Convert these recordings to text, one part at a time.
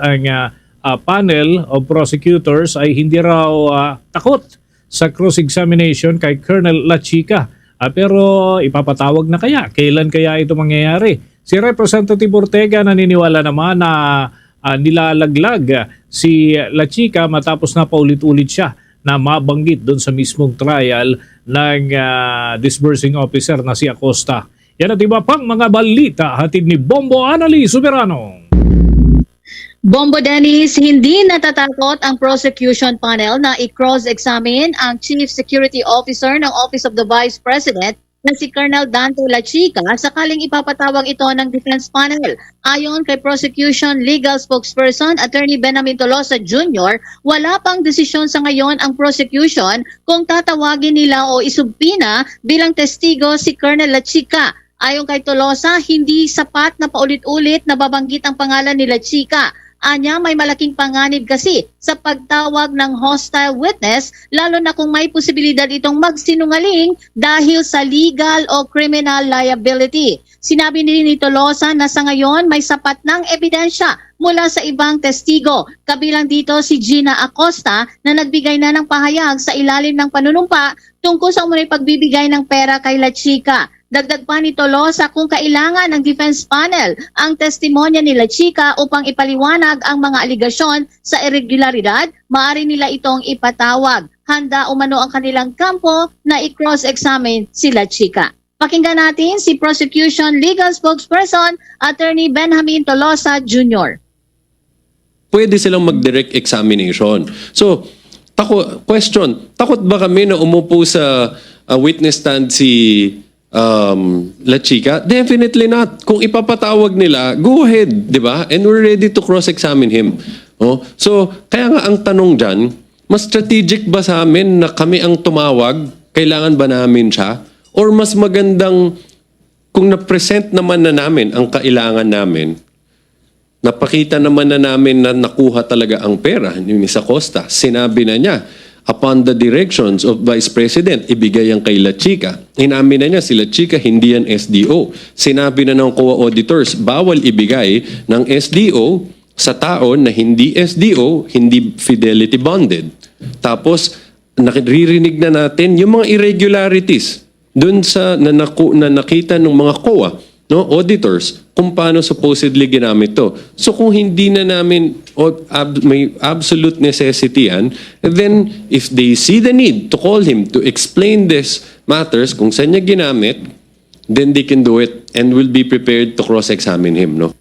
ang panel of prosecutors ay hindi raw takot sa cross-examination kay Colonel La Chica. Pero ipapatawag na kaya? Kailan kaya ito mangyayari? Si Representative Ortega naniniwala naman na nilalaglag si La Chica matapos na paulit-ulit siya na mabanggit doon sa mismong trial ng disbursing officer na si Acosta. Yan at iba pang mga balita hatid ni Bombo Anali Soberano. Bombo Dennis, hindi natatakot ang prosecution panel na i-cross-examine ang Chief Security Officer ng Office of the Vice President na si Colonel Dante La Chica sakaling ipapatawag ito ng defense panel. Ayon kay Prosecution Legal Spokesperson Attorney Benjamin Tolosa Jr., wala pang desisyon sa ngayon ang prosecution kung tatawagin nila o isubpina bilang testigo si Colonel La Chica. Ayon kay Tolosa, hindi sapat na paulit-ulit na babanggit ang pangalan ni La Chica. Anya, may malaking panganib kasi sa pagtawag ng hostile witness, lalo na kung may posibilidad itong magsinungaling dahil sa legal o criminal liability. Sinabi ni Tolosa na sa ngayon may sapat ng ebidensya mula sa ibang testigo. Kabilang dito si Gina Acosta na nagbigay na ng pahayag sa ilalim ng panunumpa tungkol sa umunoy pagbibigay ng pera kay La Chica. Dagdag pa ni Tolosa kung kailangan ng defense panel ang testimonya ni La Chica upang ipaliwanag ang mga aligasyon sa irregularidad, maaari nila itong ipatawag. Handa umano ang kanilang kampo na i-cross-examine si La Chica. Pakinggan natin si Prosecution Legal Spokesperson Attorney Benjamin Tolosa Jr. Pwede silang mag-direct examination. So, takot ba kami na umupo sa witness stand si La Chica? Definitely not. Kung ipapatawag nila, go ahead, di ba? And we're ready to cross-examine him. Oh? So, kaya nga ang tanong dyan, mas strategic ba sa amin na kami ang tumawag? Kailangan ba namin siya? Or mas magandang kung na-present naman na namin ang kailangan namin, napakita naman na namin na nakuha talaga ang pera ni Ms. Acosta, sinabi na niya, upon the directions of Vice President, ibigay ang kay La Chica. Inamin na niya si La Chica, hindi yan SDO. Sinabi na ng COA auditors, bawal ibigay ng SDO sa tao na hindi SDO, hindi fidelity bonded. Tapos, naririnig na natin yung mga irregularities dun sa na nakita ng mga COA, no, auditors, kung paano supposedly ginamit to. So kung hindi na namin may absolute necessity yan, then if they see the need to call him to explain this matters, kung saan niya ginamit, then they can do it and will be prepared to cross-examine him, no?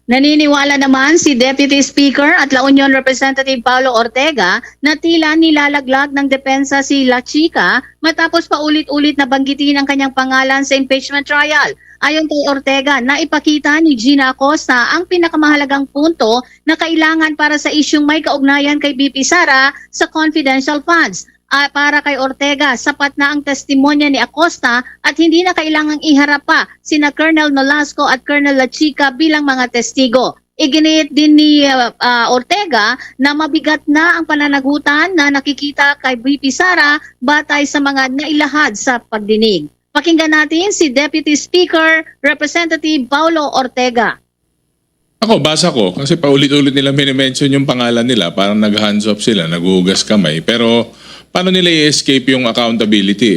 Naniniwala naman si Deputy Speaker at La Union Representative Paulo Ortega na tila nilalaglag ng depensa si La Chica matapos paulit-ulit na banggitin ang kanyang pangalan sa impeachment trial. Ayon kay Ortega, naipakita ni Gina Acosta ang pinakamahalagang punto na kailangan para sa isyung may kaugnayan kay BP Sara sa confidential funds. Para kay Ortega, sapat na ang testimonya ni Acosta at hindi na kailangang iharap pa sina Colonel Nolasco at Colonel La Chica bilang mga testigo. Iginit din ni Ortega na mabigat na ang pananagutan na nakikita kay BP Sara batay sa mga nailahad sa pagdinig. Pakinggan natin si Deputy Speaker Representative Paulo Ortega. Ako, basa ko, kasi paulit-ulit nila minimension yung pangalan nila, parang nag-hands off sila, naghuhugas kamay. Pero paano nila i-escape yung accountability?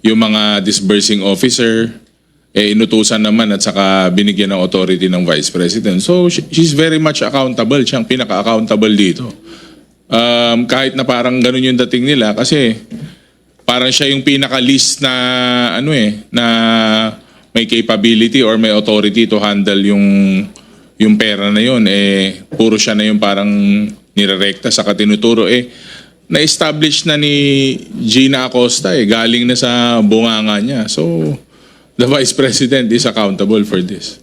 Yung mga disbursing officer, inutusan naman at saka binigyan ng authority ng Vice President. So she's very much accountable, siyang pinaka-accountable dito. Kahit na parang ganun yung dating nila, kasi parang siya yung pinaka-least na, na may capability or may authority to handle yung pera na yun, puro siya na yung parang nirerekta sa katinuturo. Na-establish na ni Gina Acosta, galing na sa bunganga niya. So, the Vice President is accountable for this.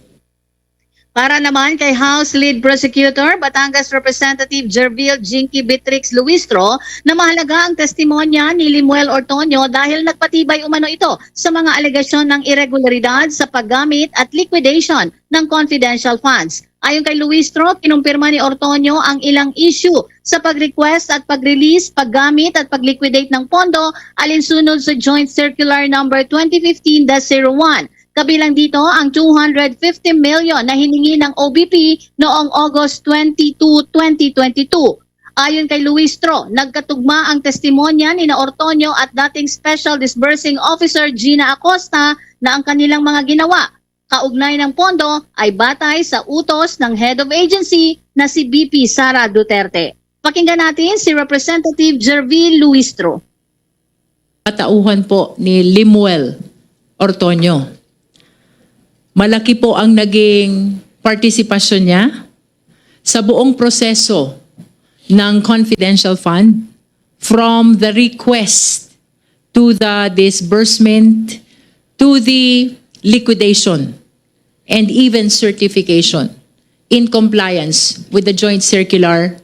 Para naman kay House Lead Prosecutor, Batangas Representative Jervil Jinky Beatrix Luistro, na mahalaga ang testimonya ni Limuel Ortonio dahil nagpatibay umano ito sa mga alegasyon ng irregularidad sa paggamit at liquidation ng confidential funds. Ayon kay Luistro, kinumpirma ni Ortonio ang ilang issue sa pag-request at pag-release, paggamit at pag-liquidate ng pondo alinsunod sa Joint Circular Number 2015-01. Kabilang dito ang 250 million na hiningi ng OBP noong August 22, 2022. Ayon kay Luistro, nagkatugma ang testimonya ni na Ortonio at dating Special Disbursing Officer Gina Acosta na ang kanilang mga ginawa kaugnay ng pondo ay batay sa utos ng Head of Agency na si BP Sara Duterte. Pakinggan natin si Representative Jervil Luistro. Katauhan po ni Limuel Ortonio. Malaki po ang naging partisipasyon niya sa buong proseso ng confidential fund from the request to the disbursement to the liquidation and even certification in compliance with the Joint Circular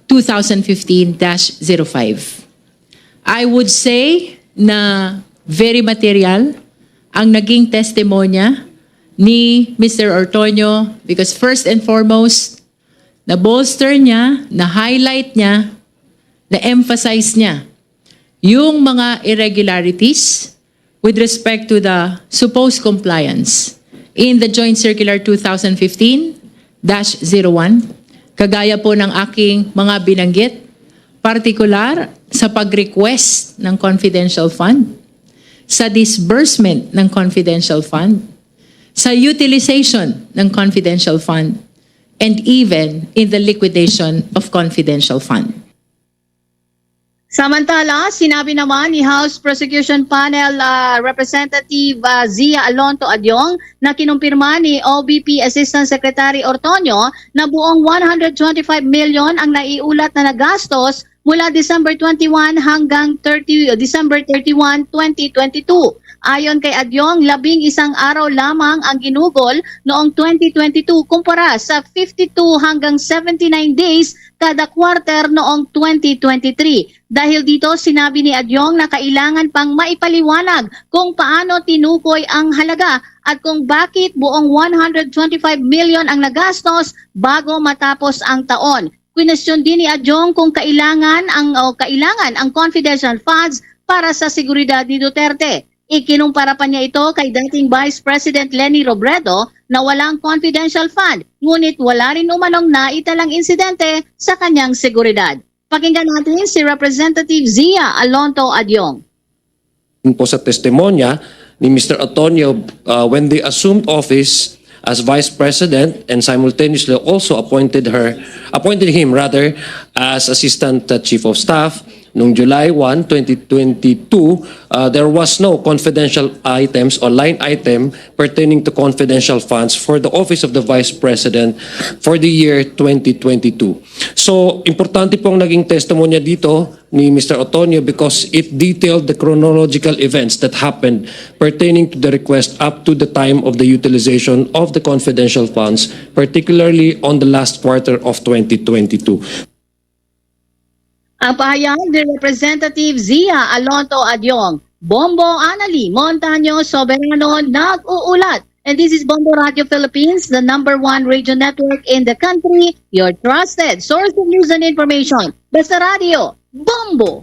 2015-05. I would say na very material ang naging testimonya ni Mr. Ortonio because first and foremost, na-bolster niya, na-highlight niya, na-emphasize niya yung mga irregularities with respect to the supposed compliance in the Joint Circular 2015-01, kagaya po ng aking mga binanggit, partikular sa pag-request ng confidential fund, sa disbursement ng confidential fund, sa utilization ng confidential fund, and even in the liquidation of confidential fund. Samantala, sinabi naman ni House Prosecution Panel Representative Zia Alonto Adyong na kinumpirma ni OBP Assistant Secretary Ortonio na buong 125 million ang naiulat na nagastos mula December 21 hanggang December 31, 2022. Ayon kay Adyong, 11 araw lamang ang ginugol noong 2022 kumpara sa 52 hanggang 79 days kada quarter noong 2023. Dahil dito, sinabi ni Adyong na kailangan pang maipaliwanag kung paano tinukoy ang halaga at kung bakit buong 125 million ang nagastos bago matapos ang taon. Kwestiyon din ni Adyong kung kailangan ang confidential funds para sa seguridad ni Duterte. Ikinumpara pa niya ito kay dating Vice President Leni Robredo na walang confidential fund, ngunit wala rin umanong naitalang insidente sa kanyang seguridad. Pakinggan natin si Representative Zia Alonto Adyong. Po sa testimonya ni Mr. Ortonio when they assumed office as Vice President and simultaneously also appointed him as Assistant Chief of Staff. Noong July 1, 2022, there was no confidential items or line item pertaining to confidential funds for the Office of the Vice President for the year 2022. So, importante pong naging testimonya dito ni Mr. Ortonio because it detailed the chronological events that happened pertaining to the request up to the time of the utilization of the confidential funds, particularly on the last quarter of 2022. Ang pahayag ni Representative Zia Alonto Adyong. Bombo Anali Montaño Soberano nag-uulat. And this is Bombo Radio Philippines, the #1 radio network in the country, your trusted source of news and information. Basta Radio, Bombo!